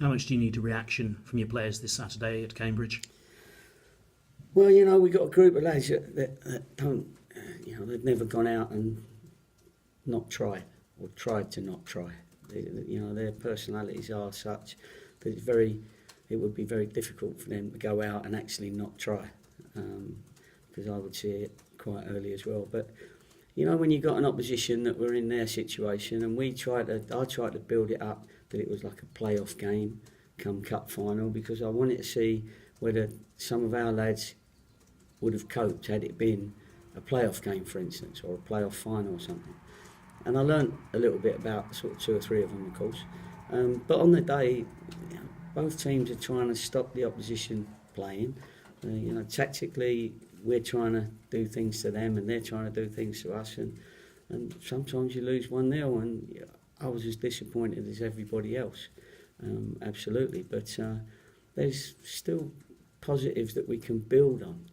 How much do you need a reaction from your players this Saturday at Cambridge? Well, we've got a group of lads that don't, they've never gone out and not tried or tried to not try. Their personalities are such that it would be very difficult for them to go out and actually not try, because I would see it quite early as well. But when you've got an opposition that were in their situation, and I tried to build it up that it was like a playoff game come cup final, because I wanted to see whether some of our lads would have coped had it been a playoff game, for instance, or a playoff final or something. And I learnt a little bit about sort of 2 or 3 of them, of course. But on the day, both teams are trying to stop the opposition playing. Tactically, we're trying to do things to them, and they're trying to do things to us. And sometimes you lose 1-0, and I was as disappointed as everybody else, absolutely. But there's still positives that we can build on.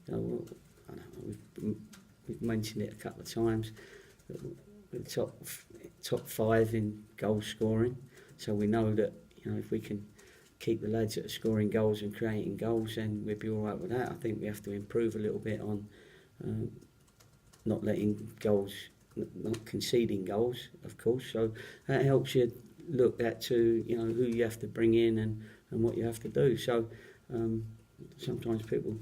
We've mentioned it a couple of times. We're top 5 in goal scoring, so we know that if we can keep the lads that are scoring goals and creating goals, then we'd be all right with that. I think we have to improve a little bit on not letting goals, not conceding goals, of course. So that helps you look at to who you have to bring in and what you have to do. So sometimes people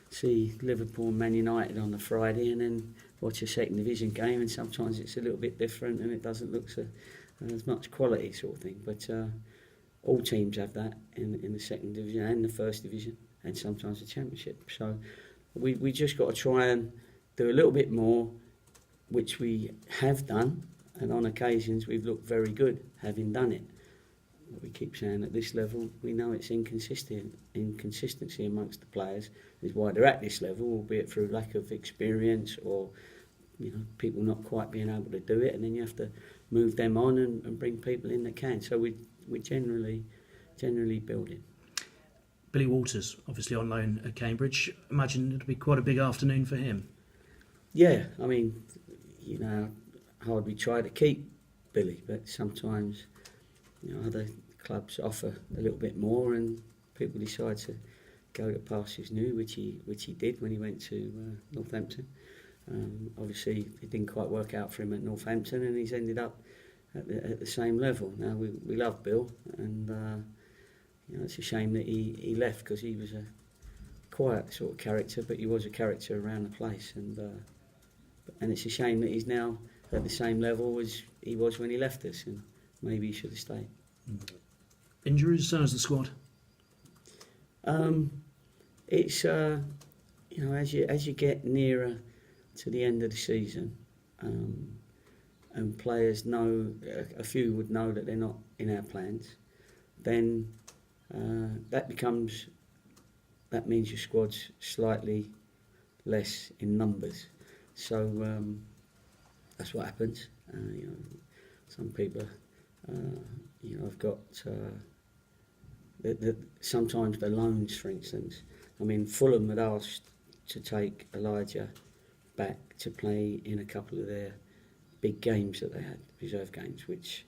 see Liverpool and Man United on the Friday and then watch a second division game, and sometimes it's a little bit different and it doesn't look as much quality sort of thing. But all teams have that in the second division and the first division, and sometimes the championship. So we just got to try and do a little bit more, which we have done, and on occasions we've looked very good having done it. But we keep saying at this level, we know it's inconsistency amongst the players is why they're at this level, albeit through lack of experience or people not quite being able to do it, and then you have to move them on and bring people in that can. So we're generally building. Billy Walters, obviously on loan at Cambridge. Imagine it'll be quite a big afternoon for him. Yeah, I mean, how hard we try to keep Billy, but sometimes other clubs offer a little bit more, and people decide to go to pastures new, which he did when he went to Northampton. Obviously, it didn't quite work out for him at Northampton, and he's ended up at the same level. Now we love Bill, and it's a shame that he left, because he was a quiet sort of character, but he was a character around the place, and it's a shame that he's now at the same level as he was when he left us, and maybe he should have stayed. Injuries, how's the squad? It's as you get nearer to the end of the season, and players know, a few would know that they're not in our plans, then that means your squad's slightly less in numbers. So that's what happens. Some people, have got sometimes the loans, for instance. I mean, Fulham had asked to take Elijah back to play in a couple of their big games that they had, reserve games, which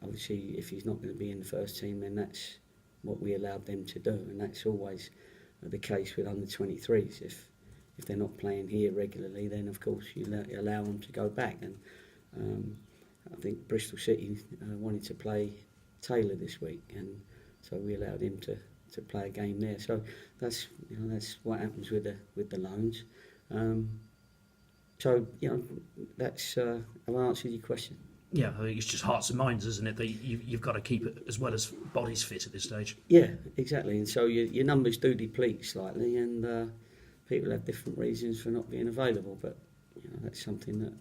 obviously if he's not going to be in the first team, then that's what we allowed them to do, and that's always the case with under 23s. If they're not playing here regularly, then of course you allow them to go back. And I think Bristol City wanted to play Taylor this week, and so we allowed him to play a game there. So that's what happens with the loans. That's I've answered your question. Yeah, I think it's just hearts and minds, isn't it? That you've got to keep it as well as bodies fit at this stage. Yeah, exactly. And so your numbers do deplete slightly, and people have different reasons for not being available. But that's something that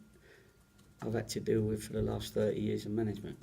I've had to deal with for the last 30 years of management.